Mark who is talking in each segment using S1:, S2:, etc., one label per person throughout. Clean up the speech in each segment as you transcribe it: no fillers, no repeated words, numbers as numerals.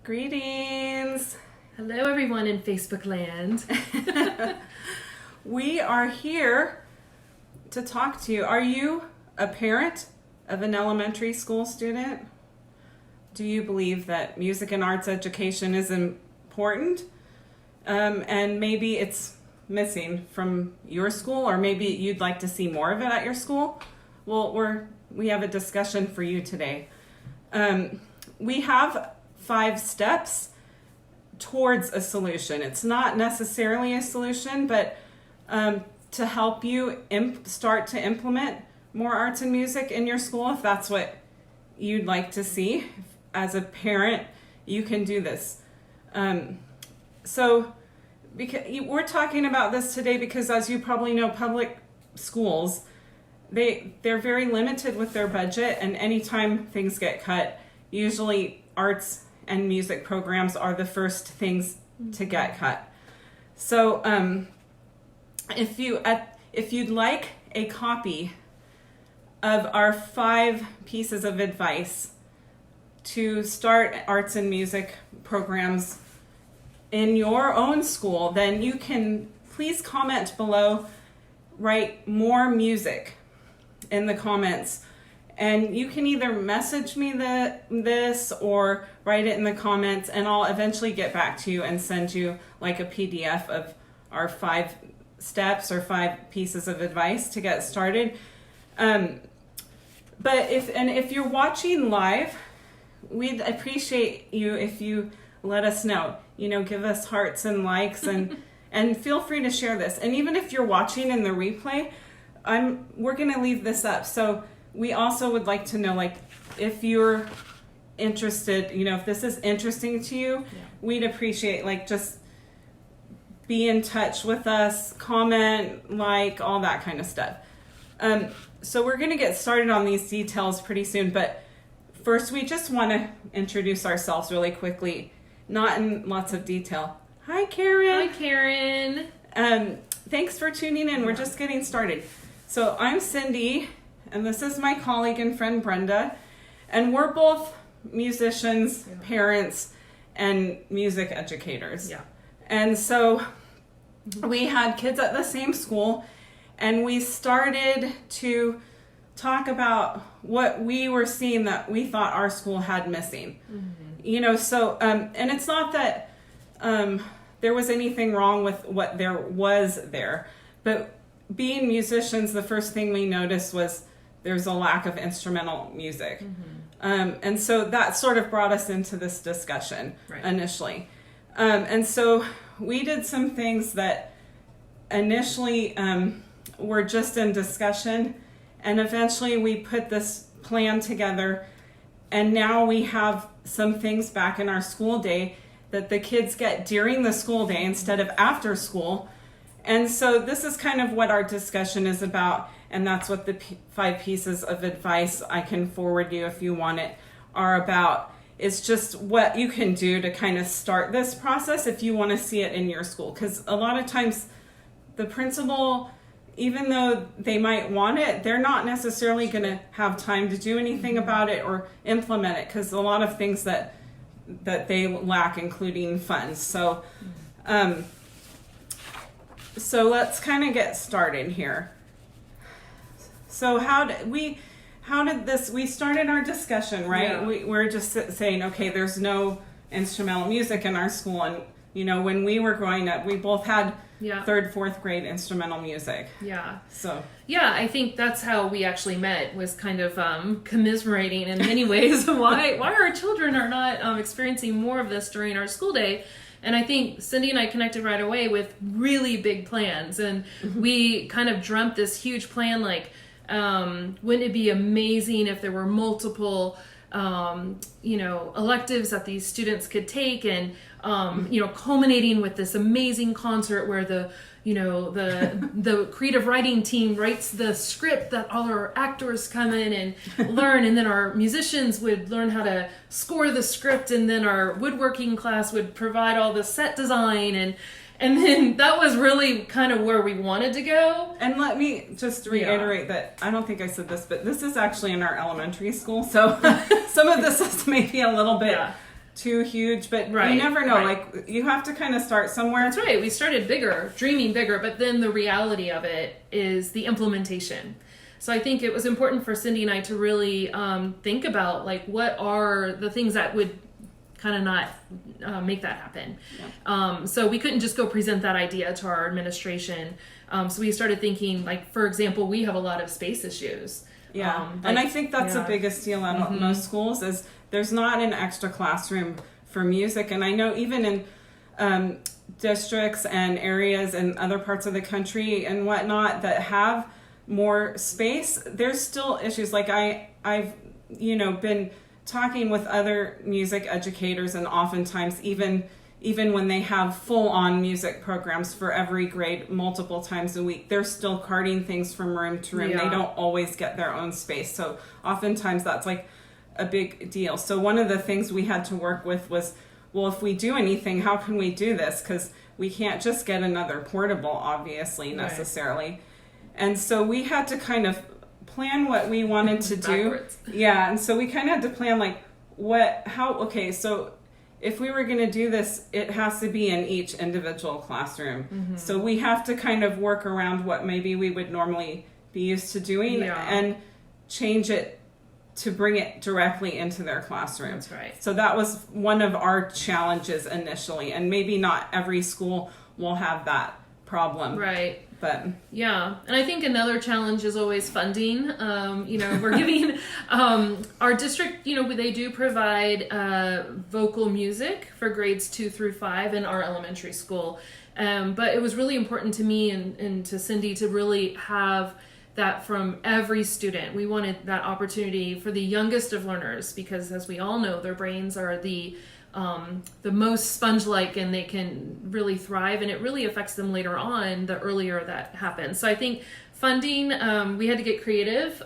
S1: Greetings.
S2: Hello everyone in Facebook land.
S1: We are here to talk to you. Are you a parent of an elementary school student? Do you believe that music and arts education is important? And maybe it's missing from your school, or maybe you'd like to see more of it at your school? Well, we have a discussion for you today. We have 5 steps towards a solution. It's not necessarily a solution, but to help you start to implement more arts and music in your school, if that's what you'd like to see. As a parent, you can do this. So we're talking about this today because, as you probably know, public schools, they're very limited with their budget, and anytime things get cut, usually arts and music programs are the first things to get cut. So if you'd like a copy of our 5 pieces of advice to start arts and music programs in your own school, then you can please comment below, write more music in the comments. And you can either message me this or write it in the comments, and I'll eventually get back to you and send you like a PDF of our 5 steps or 5 pieces of advice to get started. But if you're watching live, we'd appreciate you if you let us know. Give us hearts and likes, and feel free to share this. And even if you're watching in the replay, we're going to leave this up. So we also would like to know, if you're interested, if this is interesting to you, we'd appreciate, just be in touch with us, comment, all that kind of stuff. So we're going to get started on these details pretty soon, but first we just want to introduce ourselves really quickly, not in lots of detail. Hi, Karen.
S2: Hi, Karen.
S1: Thanks for tuning in. We're just getting started. So I'm Cindy, and this is my colleague and friend Brenda, and we're both musicians, parents, and music educators.
S2: Yeah.
S1: And so we had kids at the same school, and we started to talk about what we were seeing that we thought our school had missing. Mm-hmm. And it's not that there was anything wrong with what there was there, but being musicians, the first thing we noticed was there's a lack of instrumental music. Mm-hmm. And so that sort of brought us into this discussion initially. And so we did some things that initially were just in discussion, and eventually we put this plan together, and now we have some things back in our school day that the kids get during the school day instead of after school. And so this is kind of what our discussion is about, and that's what the 5 pieces of advice I can forward you if you want it are about. It's just what you can do to kind of start this process if you want to see it in your school. Because a lot of times the principal, even though they might want it, they're not necessarily going to have time to do anything about it or implement it, because a lot of things that they lack, including funds. So let's kind of get started here. So we started our discussion, right?
S2: Yeah.
S1: We're just saying, okay, there's no instrumental music in our school. And, when we were growing up, we both had 3rd, 4th grade instrumental music.
S2: Yeah.
S1: So.
S2: Yeah, I think that's how we actually met, was kind of commiserating in many ways why our children are not experiencing more of this during our school day. And I think Cindy and I connected right away with really big plans. And we kind of dreamt this huge plan, wouldn't it be amazing if there were multiple, electives that these students could take, and, culminating with this amazing concert where the creative writing team writes the script that all our actors come in and learn, and then our musicians would learn how to score the script, and then our woodworking class would provide all the set design, and then that was really kind of where we wanted to go.
S1: And let me just reiterate that I don't think I said this, but this is actually in our elementary school, so some of this is maybe a little bit too huge, but
S2: Right,
S1: you never know.
S2: right.
S1: Like, you have to kind of start somewhere.
S2: That's right. We started bigger, dreaming bigger, but then the reality of it is the implementation. So I think it was important for Cindy and I to really think about, like, what are the things that would kind of not make that happen. Yeah. So we couldn't just go present that idea to our administration. So we started thinking, like, for example, we have a lot of space issues.
S1: Yeah, and I think that's the
S2: yeah.
S1: biggest deal at most schools is there's not an extra classroom for music. And I know even in districts and areas and other parts of the country and whatnot that have more space, there's still issues. Like I've been talking with other music educators, and oftentimes even when they have full-on music programs for every grade multiple times a week, they're still carting things from room to room.
S2: Yeah.
S1: They don't always get their own space. So oftentimes that's like a big deal. So one of the things we had to work with was, well, if we do anything, how can we do this? Because we can't just get another portable, obviously, necessarily. Right. And so we had to kind of plan what we wanted to do. Yeah, and so we kind of had to plan, like, so if we were going to do this, it has to be in each individual classroom. Mm-hmm. So we have to kind of work around what maybe we would normally be used to doing and change it to bring it directly into their classroom.
S2: That's right.
S1: So that was one of our challenges initially, and maybe not every school will have that problem.
S2: Right.
S1: But
S2: yeah, and I think another challenge is always funding. We're giving our district, they do provide vocal music for grades 2 through 5 in our elementary school. But it was really important to me and to Cindy to really have that from every student. We wanted that opportunity for the youngest of learners, because as we all know, their brains are the most sponge-like, and they can really thrive, and it really affects them later on the earlier that happens. So I think funding, we had to get creative.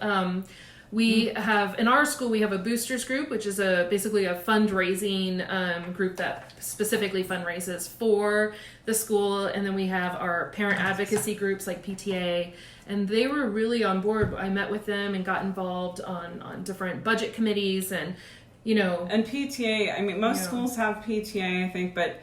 S2: We have, in our school, we have a boosters group, which is basically a fundraising group that specifically fundraises for the school. And then we have our parent advocacy groups like PTA, and they were really on board. I met with them and got involved on different budget committees and
S1: And PTA, I mean, most schools have PTA, I think, but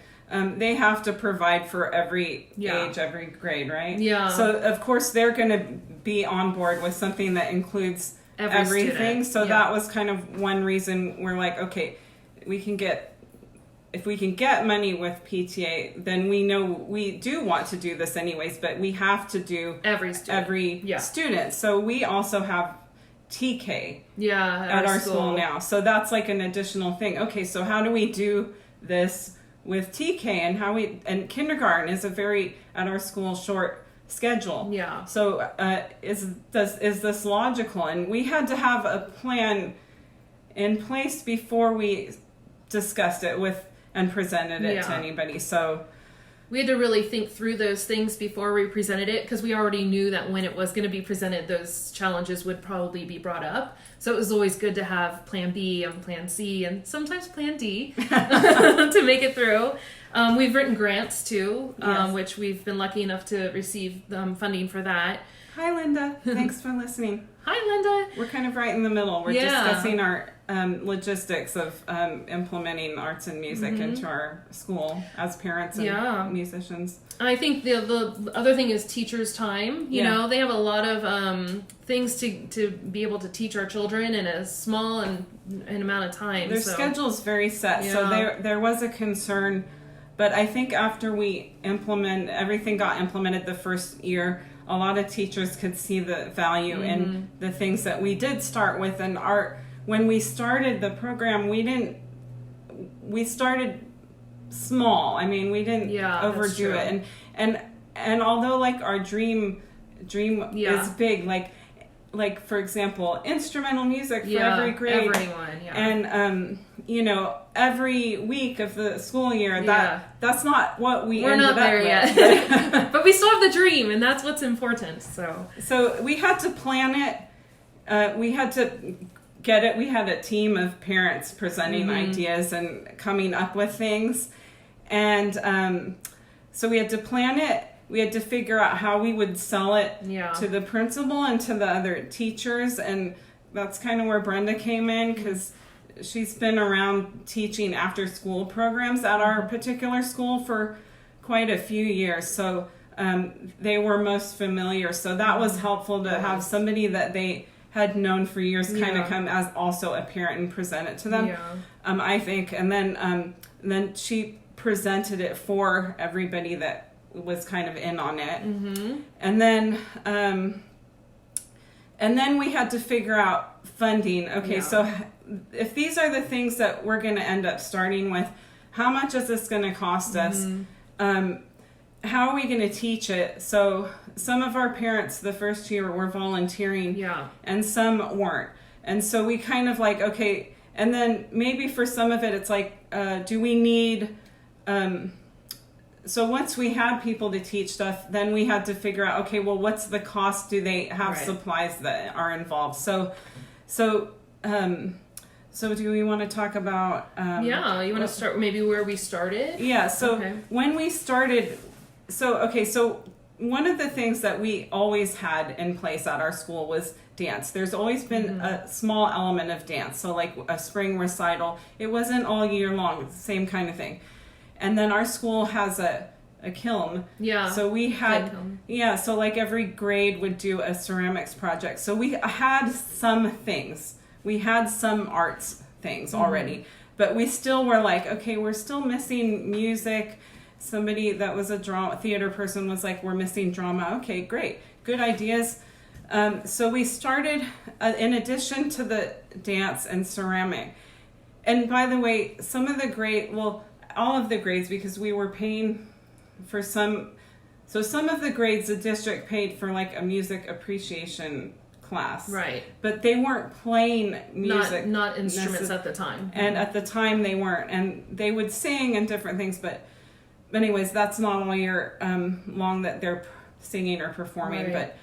S1: they have to provide for every age, every grade, right?
S2: Yeah.
S1: So, of course, they're going to be on board with something that includes everything.
S2: Student.
S1: So that was kind of one reason we're like, okay, if we can get money with PTA, then we know we do want to do this anyways, but we have to do
S2: every
S1: student. So we also have TK at our school now. So that's like an additional thing. Okay, so how do we do this with TK, and kindergarten is a very, at our school, short schedule. Yeah. So is this logical? And we had to have a plan in place before we discussed it and presented it to anybody. So
S2: we had to really think through those things before we presented it, because we already knew that when it was going to be presented, those challenges would probably be brought up. So it was always good to have plan B and plan C and sometimes plan D to make it through. We've written grants too, which we've been lucky enough to receive funding for that.
S1: Hi, Linda. Thanks for listening.
S2: Hi, Linda.
S1: We're kind of right in the middle. We're discussing our logistics of implementing arts and music into our school as parents and musicians.
S2: I think the other thing is teachers' time. You know, they have a lot of things to be able to teach our children in a small an amount of time.
S1: Their schedule is very set. Yeah. So there was a concern, but I think after everything got implemented the first year, a lot of teachers could see the value in the things that we did start with. And when we started the program, we started small. I mean, we didn't overdo it. And although like our dream is big, like for example, instrumental music for every grade.
S2: Everyone,
S1: And every week of the school year, that's not what we're
S2: not there yet. But we still have the dream, and that's what's important. So
S1: we had to plan it. We had to get it. We had a team of parents presenting ideas and coming up with things. And so we had to plan it. We had to figure out how we would sell it to the principal and to the other teachers. And that's kind of where Brenda came in, because she's been around teaching after school programs at our particular school for quite a few years. So they were most familiar. So that was helpful to have somebody that they had known for years kind of come as also a parent and present it to them. I think. And then she presented it for everybody that was kind of in on it. And then we had to figure out funding. Okay, so if these are the things that we're going to end up starting with, how much is this going to cost us? How are we going to teach it? So some of our parents the first year were volunteering and some weren't. And so we kind of like, okay, and then maybe for some of it, it's like, do we need... So once we had people to teach stuff, then we had to figure out, okay, well, what's the cost? Do they have supplies that are involved? So do we want to talk about...
S2: you want to start maybe where we started?
S1: Yeah, so when we started... So one of the things that we always had in place at our school was dance. There's always been a small element of dance. So like a spring recital. It wasn't all year long. It's the same kind of thing. And then our school has a kiln. Yeah. So we had, so like every grade would do a ceramics project. So we had some things. We had some arts things already. But we still were like, okay, we're still missing music. Somebody that was a theater person was like, we're missing drama. Okay, great. Good ideas. So we started, in addition to the dance and ceramic. And by the way, all of the grades, because we were paying for some of the grades the district paid for like a music appreciation class. Right. But they weren't playing music.
S2: Not instruments at the time.
S1: And at the time they weren't. And they would sing and different things, but anyways, that's not all year long that they're singing or performing, but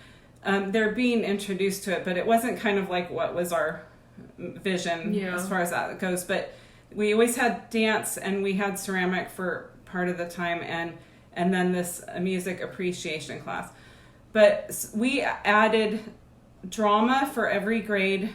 S1: they're being introduced to it, but it wasn't kind of like what was our vision as far as that goes. But we always had dance and we had ceramic for part of the time and then this music appreciation class. But we added drama for every grade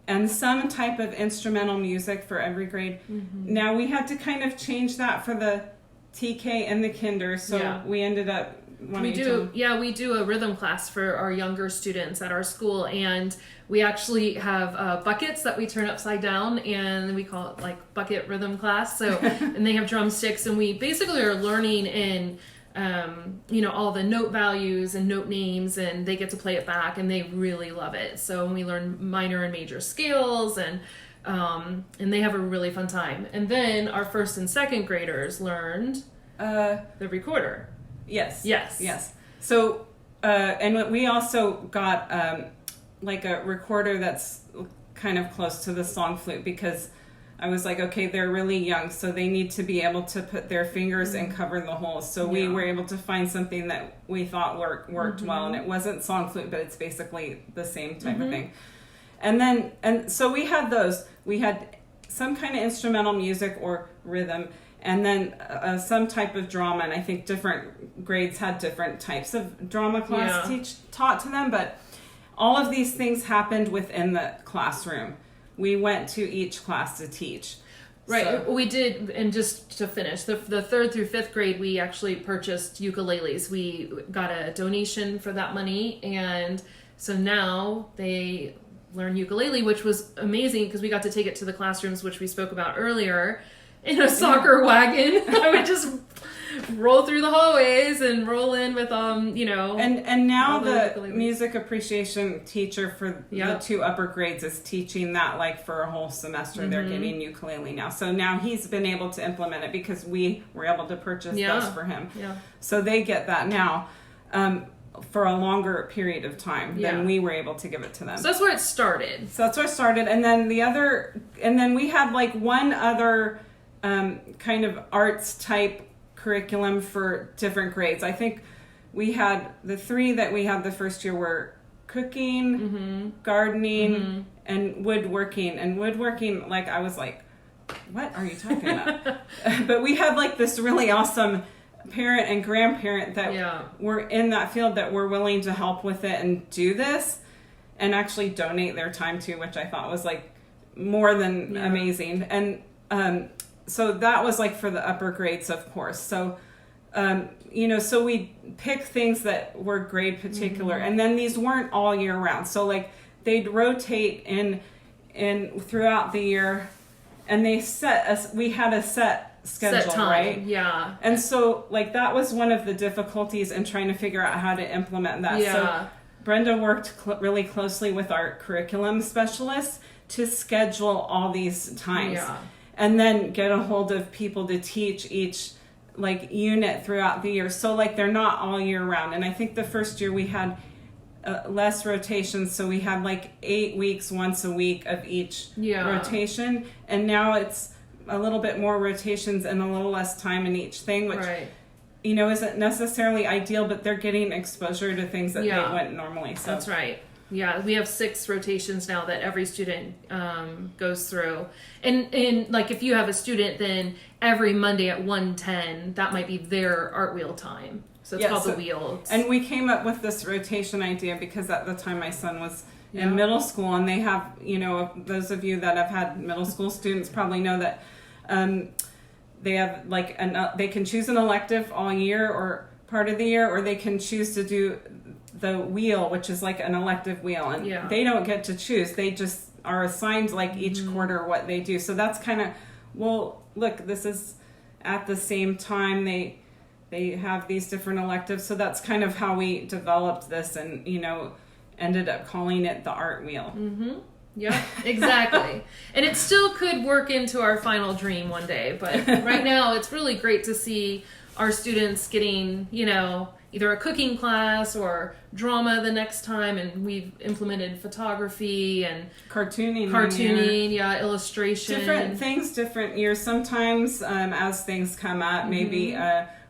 S1: and some type of instrumental music for every grade. Now we had to kind of change that for the TK and the kinder, so we ended up
S2: we do a rhythm class for our younger students at our school, and we actually have buckets that we turn upside down, and we call it like bucket rhythm class. So and they have drumsticks, and we basically are learning in all the note values and note names, and they get to play it back, and they really love it. So we learn minor and major scales, and they have a really fun time. And then our first and second graders learned the recorder. Yes.
S1: So, and we also got like a recorder that's kind of close to the song flute, because I was like, okay, they're really young, so they need to be able to put their fingers and cover the holes. So we were able to find something that we thought worked well, and it wasn't song flute, but it's basically the same type of thing. And so we had those. We had some kind of instrumental music or rhythm, and then some type of drama. And I think different grades had different types of drama class taught to them. But all of these things happened within the classroom. We went to each class to teach.
S2: Right,
S1: So,
S2: we did, and just to finish, the 3rd through 5th grade, we actually purchased ukuleles. We got a donation for that money, and so now they learn ukulele, which was amazing because we got to take it to the classrooms, which we spoke about earlier, in a soccer wagon. I would just roll through the hallways and roll in with
S1: and now the music appreciation teacher for the 2 upper grades is teaching that like for a whole semester. They're getting ukulele now, so now he's been able to implement it because we were able to purchase those for him. So they get that now for a longer period of time than we were able to give it to them.
S2: So that's where it started.
S1: And then we had like one other kind of arts type curriculum for different grades. I think we had the 3 that we had the first year were cooking, gardening, and woodworking. And woodworking, like I was like, what are you talking about? But we had like this really awesome parent and grandparent that were in that field that were willing to help with it and do this and actually donate their time to, which I thought was like more than amazing. And so that was like for the upper grades, of course. So so we pick things that were grade particular, and then these weren't all year round. So like they'd rotate in throughout the year, and we had a set schedule,
S2: set time,
S1: right?
S2: Yeah.
S1: And so like that was one of the difficulties in trying to figure out how to implement that.
S2: Yeah.
S1: So Brenda worked really closely with our curriculum specialists to schedule all these times.
S2: Yeah.
S1: And then get a hold of people to teach each like unit throughout the year. So like they're not all year round. And I think the first year we had less rotations. So we had like 8 weeks, once a week of each rotation. And now it's a little bit more rotations and a little less time in each thing, which, isn't necessarily ideal, but they're getting exposure to things that they wouldn't normally. So
S2: that's right. Yeah, we have 6 rotations now that every student goes through. And like if you have a student, then every Monday at 1:10, that might be their art wheel time. So it's called the wheel.
S1: And we came up with this rotation idea because at the time my son was in middle school, and they have, those of you that have had middle school students probably know that they have like they can choose an elective all year or part of the year, or they can choose to do the wheel, which is like an elective wheel, and they don't get to choose. They just are assigned like each quarter what they do. So that's kind of, well, look, this is at the same time they have these different electives. So that's kind of how we developed this, and ended up calling it the art wheel.
S2: Yeah, exactly. And it still could work into our final dream one day, but right now it's really great to see our students getting, either a cooking class or drama the next time, and we've implemented photography and
S1: cartooning,
S2: illustration.
S1: Different things, different years. Sometimes as things come up, maybe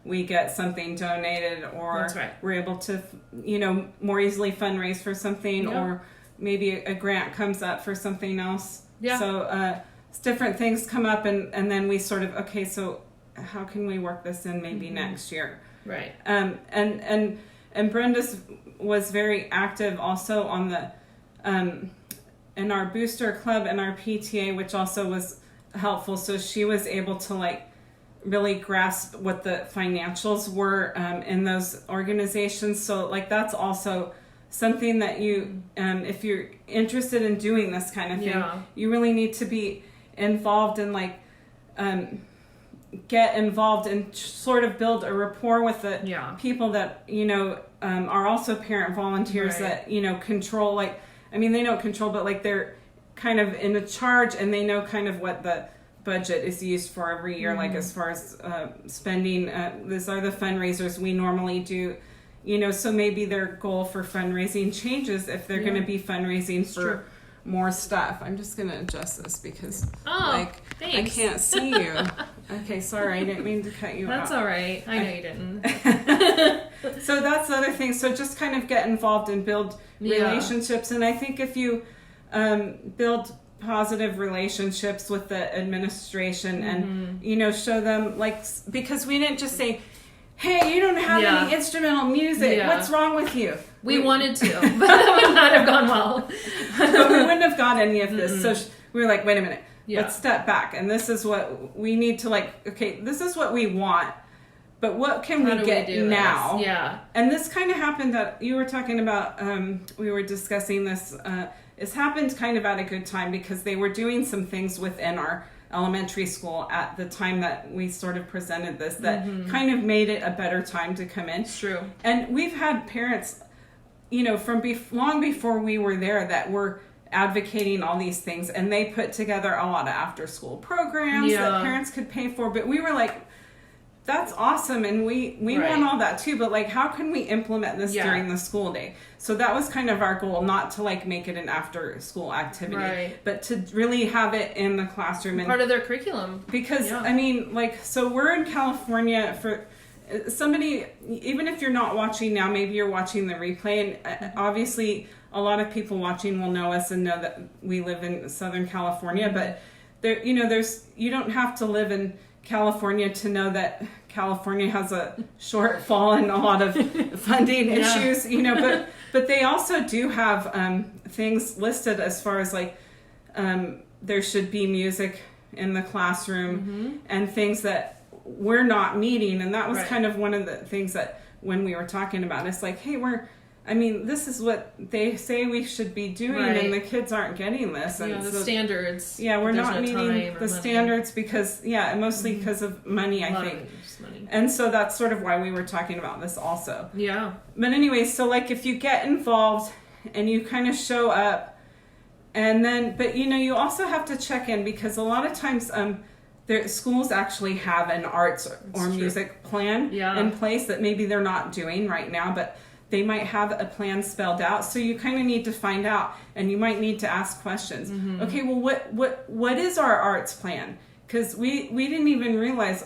S1: we get something donated, or we're able to, more easily fundraise for something, or maybe a grant comes up for something else. Yeah. So different things come up, and then we sort of, okay, so how can we work this in maybe next year?
S2: Right.
S1: And Brenda's was very active also on the in our booster club and our PTA, which also was helpful. So she was able to like really grasp what the financials were in those organizations. So like that's also something that you if you're interested in doing this kind of thing, you really need to be involved in like get involved and sort of build a rapport with the people that are also parent volunteers that control, like, I mean, they don't control, but like they're kind of in a charge, and they know kind of what the budget is used for every year, like as far as spending. These are the fundraisers we normally do, so maybe their goal for fundraising changes if they're going to be fundraising for more stuff. I'm just going to adjust this because
S2: thanks.
S1: I can't see you. Okay, sorry, I didn't mean to cut you
S2: That's
S1: off.
S2: all right. I know you didn't.
S1: So that's the other thing. So just kind of get involved and build relationships. And I think if you build positive relationships with the administration and, show them, like, because we didn't just say, hey, you don't have any instrumental music. What's wrong with you?
S2: We wanted to, but that would not have gone well.
S1: But we wouldn't have got any of this. So we were like, wait a minute. Let's step back, and this is what we need to, like, okay, this is what we want, but what can we get now?
S2: Yeah.
S1: And this kind of happened that you were talking about, we were discussing this, it's happened kind of at a good time because they were doing some things within our elementary school at the time that we sort of presented this that kind of made it a better time to come in.
S2: It's true.
S1: And we've had parents, from long before we were there that were advocating all these things, and they put together a lot of after school programs that parents could pay for, but we were like, that's awesome, and we want all that too, but like, how can we implement this during the school day? So that was kind of our goal, not to like make it an after school activity, but to really have it in the classroom and
S2: part of their curriculum.
S1: Because I mean, like, so we're in California. For somebody, even if you're not watching now, maybe you're watching the replay, and obviously a lot of people watching will know us and know that we live in Southern California, but there, you don't have to live in California to know that California has a shortfall and a lot of funding issues, but they also do have things listed as far as like there should be music in the classroom and things that we're not meeting. And that was
S2: Right.
S1: kind of one of the things that when we were talking about, it's like, hey, this is what they say we should be doing,
S2: Right.
S1: and the kids aren't getting this. And
S2: The
S1: so,
S2: standards.
S1: yeah, we're
S2: there's
S1: not
S2: no
S1: meeting
S2: time or
S1: the
S2: money.
S1: standards because, mostly because of money,
S2: A
S1: I
S2: lot
S1: think.
S2: of it's money.
S1: And so that's sort of why we were talking about this also.
S2: Yeah.
S1: But anyway, so like if you get involved and you kind of show up, and then, but you also have to check in because a lot of times schools actually have an arts or
S2: true.
S1: music plan
S2: Yeah.
S1: in place that maybe they're not doing right now, but they might have a plan spelled out. So you kind of need to find out, and you might need to ask questions. Okay, well, what is our arts plan? Because we didn't even realize,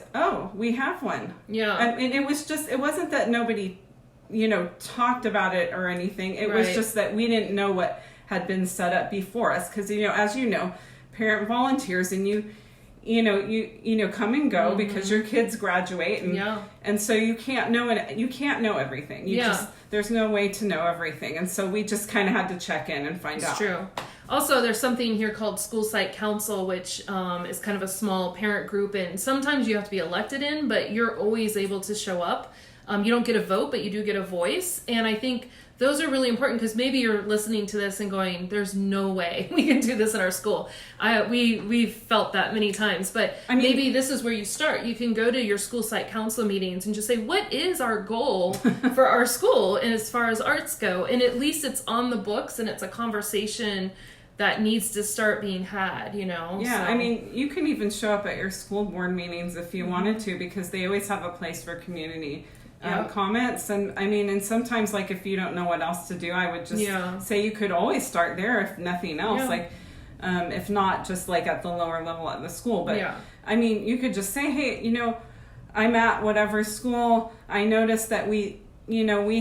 S1: we have one.
S2: Yeah.
S1: And it wasn't that nobody, talked about it or anything. It was
S2: Right.
S1: just that we didn't know what had been set up before us. Because, as you know, parent volunteers and you come and go because your kids graduate. And,
S2: Yeah.
S1: and so you can't know everything. There's no way to know everything. And so we just kind of had to check in and find out.
S2: It's true. Also, there's something here called School Site Council, which is kind of a small parent group, and sometimes you have to be elected in, but you're always able to show up. You don't get a vote, but you do get a voice, and I think those are really important because maybe you're listening to this and going, "There's no way we can do this in our school." We've felt that many times, but maybe this is where you start. You can go to your school site council meetings and just say, "What is our goal for our school?" And as far as arts go, and at least it's on the books and it's a conversation that needs to start being had,
S1: Yeah,
S2: So,
S1: you can even show up at your school board meetings if you wanted to, because they always have a place for community comments. And and sometimes, like, if you don't know what else to do, I would just say you could always start there if nothing else. Like, if not just like at the lower level at the school, but you could just say, hey, I'm at whatever school. I noticed that we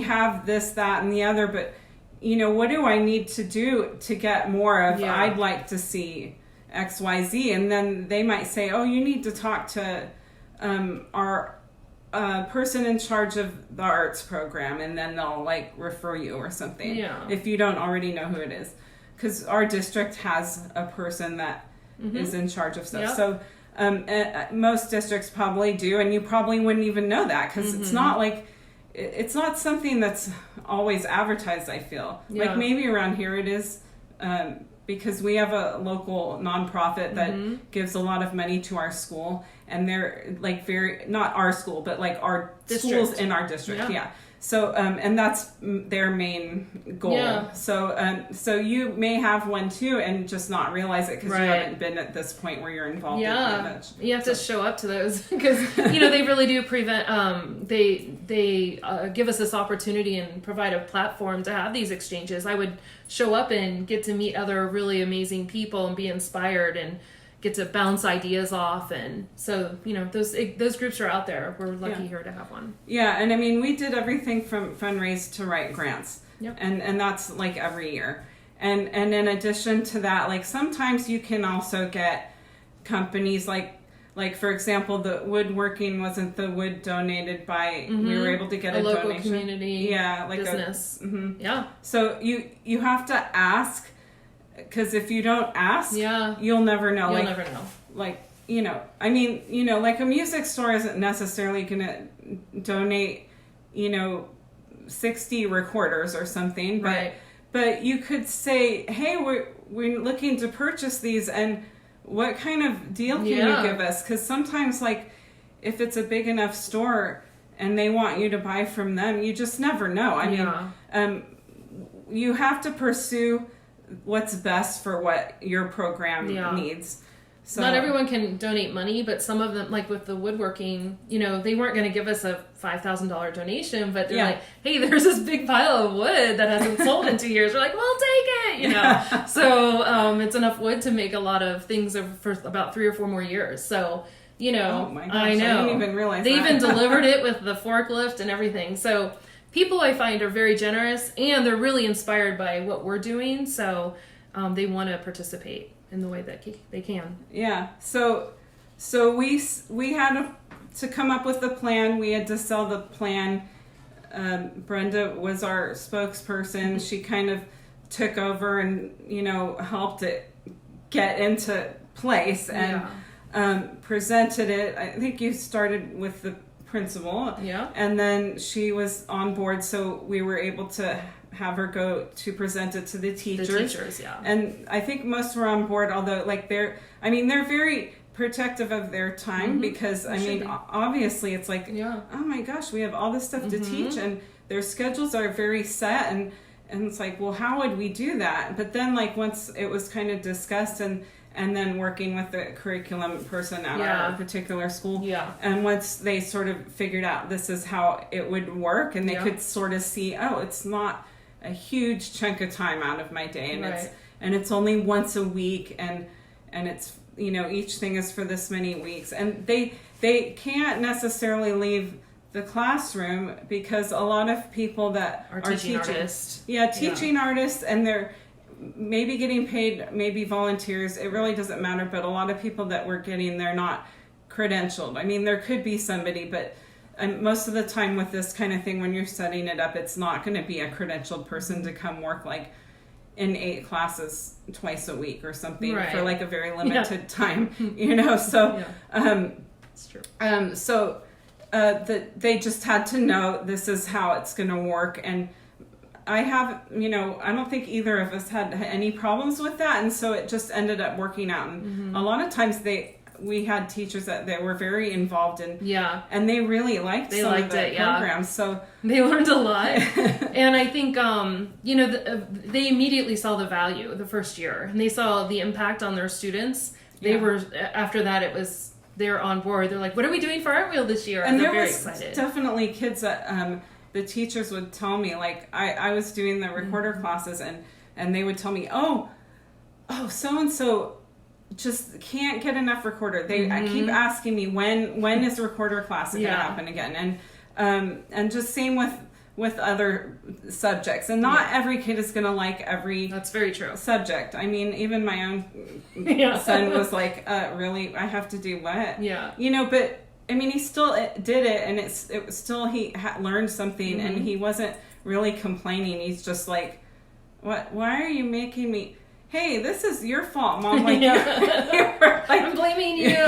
S1: have this, that, and the other, but what do I need to do to get more of? I'd like to see X, Y, Z, and then they might say, oh, you need to talk to our person in charge of the arts program, and then they'll like refer you or something if you don't already know who it is, because our district has a person that is in charge of stuff. So most districts probably do, and you probably wouldn't even know that because it's not something that's always advertised, I feel. Like maybe around here it is, because we have a local nonprofit that gives a lot of money to our school, and they're like not our school, but like our schools in our district. Yeah. So, and that's their main goal. Yeah. So you may have one too and just not realize it because you haven't been at this point where you're involved in much.
S2: You have to show up to those because, they really do prevent, they give us this opportunity and provide a platform to have these exchanges. I would show up and get to meet other really amazing people and be inspired and get to bounce ideas off. And so, those groups are out there. We're lucky here to have one.
S1: Yeah. And we did everything from fundraise to write grants.
S2: Yep.
S1: And that's like every year. And in addition to that, like sometimes you can also get companies like for example, the woodworking, wasn't the wood donated by, we were able to get a
S2: local
S1: donation.
S2: Community business.
S1: Yeah. So you have to ask, because if you don't ask, you'll never know.
S2: You'll never know.
S1: Like, like a music store isn't necessarily going to donate, 60 recorders or something. But you could say, hey, we're looking to purchase these, and what kind of deal can you give us? Because sometimes, like, if it's a big enough store and they want you to buy from them, you just never know. You have to pursue what's best for what your program needs. So
S2: not everyone can donate money, but some of them, like with the woodworking, they weren't going to give us a $5,000 donation, but they're like, hey, there's this big pile of wood that hasn't sold in 2 years. We're like, we'll take it, So it's enough wood to make a lot of things for about 3 or 4 more years. So,
S1: oh my gosh,
S2: I know.
S1: I didn't even realize
S2: they
S1: that.
S2: even delivered it with the forklift and everything. So people, I find, are very generous, and they're really inspired by what we're doing. So they want to participate in the way that they can.
S1: Yeah. So we had to come up with a plan. We had to sell the plan. Brenda was our spokesperson. She kind of took over and helped it get into place, and presented it. I think you started with the principal, and then she was on board, so we were able to have her go to present it to the teachers. And I think most were on board, although like they're very protective of their time, because obviously it's like, oh my gosh, we have all this stuff to teach, and their schedules are very set, and it's like, well, how would we do that? But then like once it was kind of discussed, and then working with the curriculum person at our particular school, and once they sort of figured out this is how it would work, and they could sort of see, oh, it's not a huge chunk of time out of my day, and it's only once a week, and it's, you know, each thing is for this many weeks, and they can't necessarily leave the classroom, because a lot of people that are teaching artists, artists, and they're maybe getting paid, maybe volunteers, it really doesn't matter, but a lot of people that we're getting, they're not credentialed. I mean, there could be somebody, but most of the time with this kind of thing, when you're setting it up, it's not going to be a credentialed person to come work like in 8 classes twice a week or something for like a very limited time, you know. So
S2: it's true.
S1: So they just had to know this is how it's going to work, and I don't think either of us had any problems with that, and so it just ended up working out. And a lot of times we had teachers that they were very involved in, and they really liked some of the programs, so
S2: they learned a lot. And I think they immediately saw the value the first year, and they saw the impact on their students. They were, after that, it was, they're on board. They're like, what are we doing for Art Wheel this year? And
S1: they're
S2: very
S1: was
S2: excited.
S1: Definitely kids that the teachers would tell me, like I was doing the recorder classes, and they would tell me, oh so and so just can't get enough recorder. I keep asking me when is recorder class going to happen again, and just same with other subjects, and not every kid is going to like every
S2: that's very true
S1: subject. I mean, even my own son was like, really, I have to do what? You know, but I mean, he still did it, and it was still, he learned something, and he wasn't really complaining. He's just like, what? Why are you making me? Hey, this is your fault, Mom. Like, like
S2: I'm blaming you.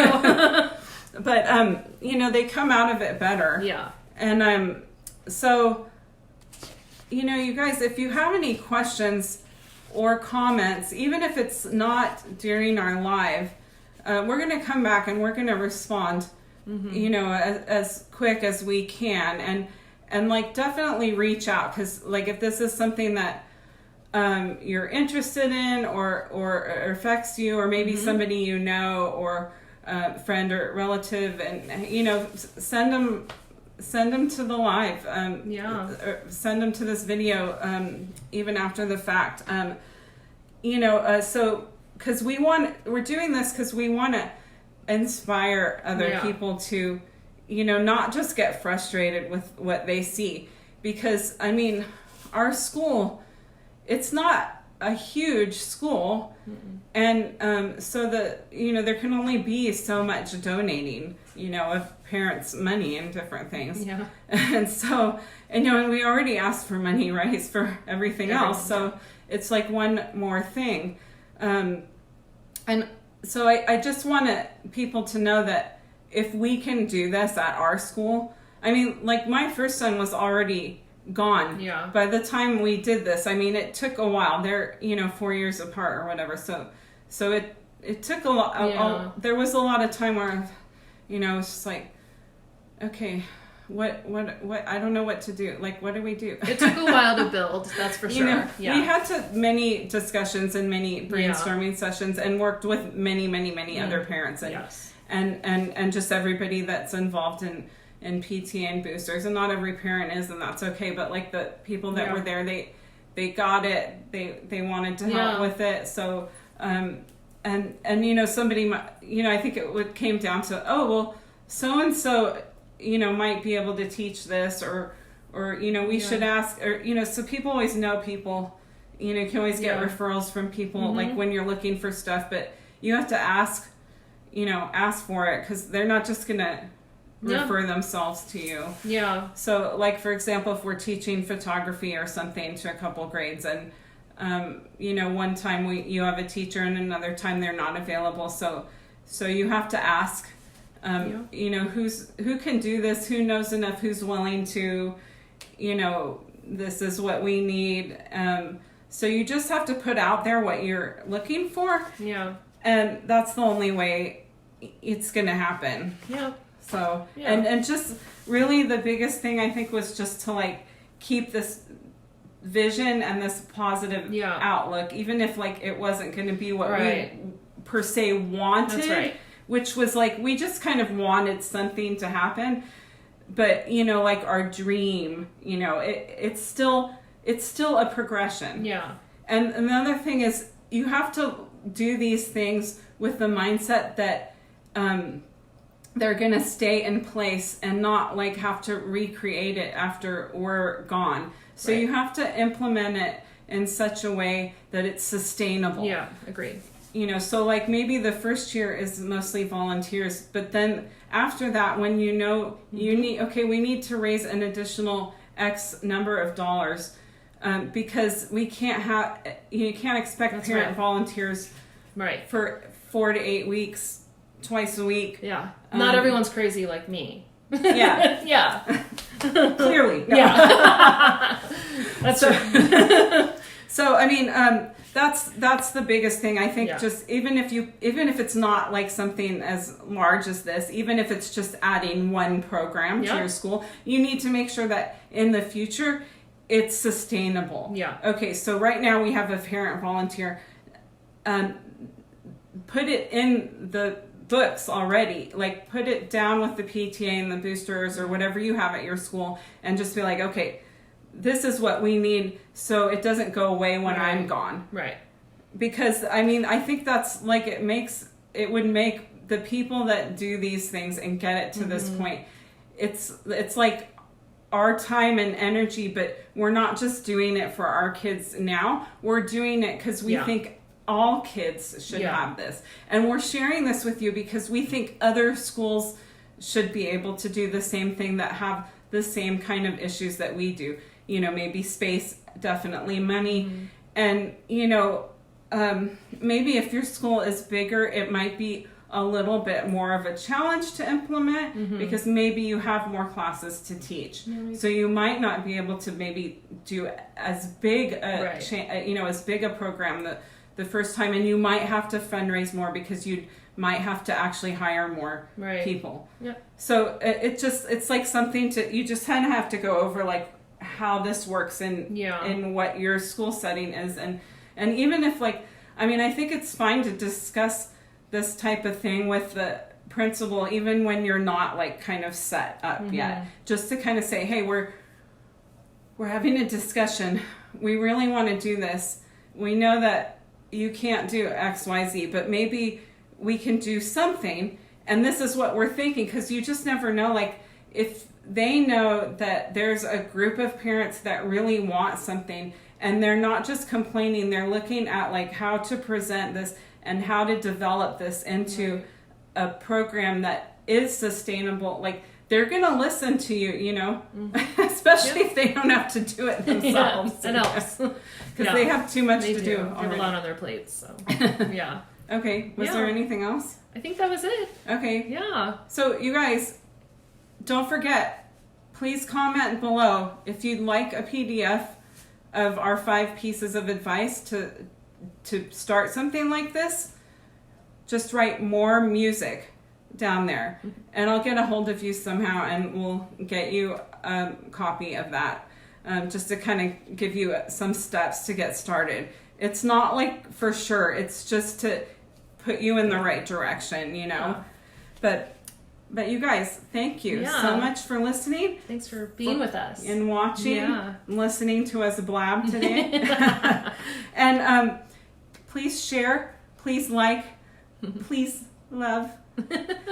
S1: But they come out of it better. And so, you guys, if you have any questions or comments, even if it's not during our live, we're going to come back and we're going to respond. As quick as we can, and like definitely reach out, because like if this is something that you're interested in or affects you, or maybe somebody you know, or a friend or relative, and send them to the live, or send them to this video even after the fact, so because we're doing this because we want to inspire other people to, not just get frustrated with what they see, because I mean, our school, it's not a huge school, and so there can only be so much donating, of parents' money and different things, and so, and we already asked for money, right, for everything else, so it's like one more thing, and so I just want people to know that if we can do this at our school, I mean, like my first son was already gone by the time we did this. I mean, it took a while. They're 4 years apart or whatever. So it took a lot. There was a lot of time where, it's just like, okay, what I don't know what to do. Like, what do we do?
S2: It took a while to build, that's for sure.
S1: We had many discussions and many brainstorming sessions, and worked with many other parents, and just everybody that's involved in PTA and boosters, and not every parent is, and that's okay, but like the people that were there, they got it, they wanted to help with it, so and somebody I think it came down to, oh well, so and so might be able to teach this, or we should ask, or so people always know people, you can always get referrals from people, like when you're looking for stuff, but you have to ask for it, because they're not just gonna refer themselves to you. So like, for example, if we're teaching photography or something to a couple grades, and One time you have a teacher and another time they're not available. So you have to ask, who can do this, who knows enough, who's willing to, this is what we need. So you just have to put out there what you're looking for.
S2: Yeah.
S1: And that's the only way it's going to happen.
S2: Yeah.
S1: So,
S2: yeah.
S1: And just really the biggest thing I think was just to like keep this vision and this positive outlook, even if like it wasn't going to be what we per se wanted.
S2: That's right.
S1: Which was like, we just kind of wanted something to happen. But, like our dream, it's still a progression.
S2: Yeah.
S1: And another thing is you have to do these things with the mindset that they're going to stay in place and not like have to recreate it after we're gone. So you have to implement it in such a way that it's sustainable.
S2: Yeah, agreed.
S1: So like maybe the first year is mostly volunteers, but then after that, when you we need to raise an additional X number of dollars, because you can't expect parent volunteers for 4 to 8 weeks, twice a week.
S2: Yeah. Not everyone's crazy like me.
S1: Yeah.
S2: Yeah.
S1: Clearly.
S2: Yeah. That's true.
S1: So I mean, that's the biggest thing. I think just even if it's not like something as large as this, even if it's just adding one program to your school, you need to make sure that in the future it's sustainable.
S2: Yeah.
S1: Okay, so right now we have a parent volunteer. Put it in the books already. Like put it down with the PTA and the boosters or whatever you have at your school and just be like, okay, this is what we need so it doesn't go away when I'm gone.
S2: Right.
S1: Because, I mean, I think that's like it would make the people that do these things and get it to this point, it's like our time and energy, but we're not just doing it for our kids now. We're doing it because we think all kids should have this. And we're sharing this with you because we think other schools should be able to do the same thing that have the same kind of issues that we do. Maybe space, definitely money. And, maybe if your school is bigger, it might be a little bit more of a challenge to implement because maybe you have more classes to teach. So you might not be able to maybe do as big as big a program the first time, and you might have to fundraise more because you might have to actually hire more people. Yeah. So it's like something you just kind of have to go over like how this works in what your school setting is, and even if I think it's fine to discuss this type of thing with the principal even when you're not like kind of set up yet, just to kind of say, hey, we're having a discussion, we really want to do this, we know that you can't do XYZ, but maybe we can do something, and this is what we're thinking, because you just never know, like if they know that there's a group of parents that really want something and they're not just complaining, they're looking at like how to present this and how to develop this into a program that is sustainable. Like they're going to listen to you, especially if they don't have to do it themselves.
S2: It helps.
S1: Because they have too much to do.
S2: They have a lot on their plates, so yeah.
S1: Okay, was there anything else?
S2: I think that was it.
S1: Okay.
S2: Yeah.
S1: So you guys, don't forget, please comment below if you'd like a PDF of our 5 pieces of advice to start something like this. Just write more music down there, and I'll get a hold of you somehow and we'll get you a copy of that, just to kind of give you some steps to get started. It's not like for sure, it's just to put you in the right direction, But you guys, thank you so much for listening.
S2: Thanks for being with us.
S1: And watching, and listening to us blab today. And please share, please like, please love,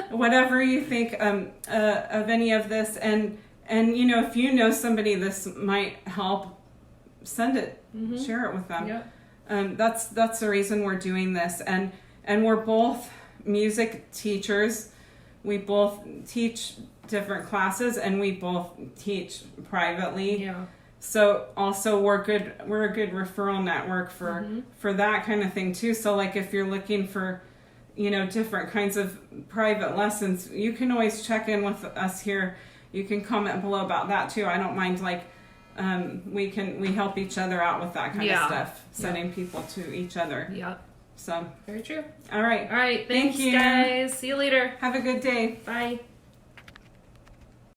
S1: whatever you think of any of this. And if you know somebody this might help, send it, share it with them. Yeah. That's the reason we're doing this. And we're both music teachers. We both teach different classes, and we both teach privately. Yeah. So also we're a good referral network for that kind of thing too. So like if you're looking for, different kinds of private lessons, you can always check in with us here. You can comment below about that too. I don't mind, like we help each other out with that kind of stuff, sending people to each other.
S2: Yeah.
S1: So
S2: Very true.
S1: all right.
S2: All right.
S1: Thank
S2: Thanks,
S1: you.
S2: guys. See you later.
S1: Have a good day.
S2: Bye.